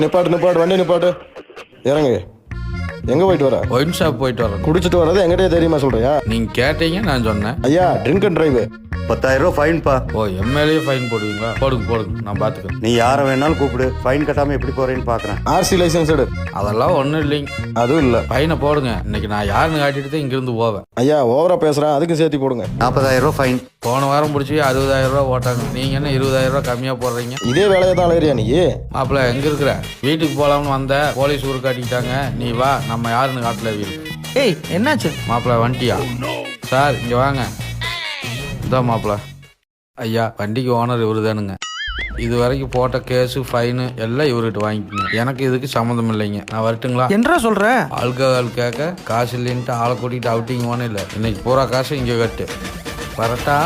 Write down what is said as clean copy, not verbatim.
நிப்பாட்டு வண்டி நிப்பாட்டு. இறங்கு. எங்க போயிட்டு வர? ஒயின் ஷாப் போயிட்டு வரேன். குடிச்சிட்டு வர்றது எங்கிட்டே தெரியுமா சொல்றியா? நீங்க கேட்டீங்க, நான் சொன்னேன். ஐயா, ட்ரிங்க் அண்ட் டிரைவ் 10,000 ரூபா ஃபைன்பா. ஓ, எம்எல்ஏ ஃபைன் போடுவீங்களா? போடுங்க, நான் பாத்துக்கிறேன். நீ யாரை வேணாலும் கூப்பிடு, ஃபைன் கட்டாம எப்படி போறேன்னு பாக்குறேன். ஆர்சி லைசன்ஸ் எடு. அதெல்லாம் ஒன்றும் இல்லைங்க. அதுவும் இல்ல. ஃபைனை போடுங்க. இன்னைக்கு நான் யாருன்னு காட்டிட்டு தான் இங்கிருந்து போவேன். ஐயா, ஓவரா பேசுறேன், அதுக்கு சேர்த்து போடுங்க. 40,000 ரூபா ஃபைன். போன வாரம் பிடிச்சி 60,000 ரூபா ஓட்டாங்க. நீங்க என்ன 20,000 ரூபா கம்மியா போடுறீங்க? இதே வேலையை தான் அலையிறியா நீ? மாப்பிள்ள எங்க இருக்கிற? வீட்டுக்கு போலாம்னு வந்த, போலீஸ் ஊர் காட்டிட்டாங்க. நீ வா, நம்ம யாருன்னு காட்டல வீடு. ஏய், என்னாச்சு? மாப்பிள்ள வண்டியா? சார் இங்க வாங்க. இதான் மாப்பிள்ள. ஐயா, வண்டிக்கு ஓனர் இவரு தானுங்க. இது வரைக்கும் போட்ட கேஸு ஃபைனு எல்லாம் இவர்கிட்ட வாங்கிக்கோங்க. எனக்கு இதுக்கு சம்மந்தம் இல்லைங்க. நான் வரட்டுங்களா? என்ன சொல்ற? ஆல்கஹால் கேட்க காசு இல்லைன்ட்டு ஆளை கூட்டிகிட்டு அவுட்டிங் போனே இல்லை. இன்னைக்கு பூரா காசு இங்கே கட்டு. வரட்டா?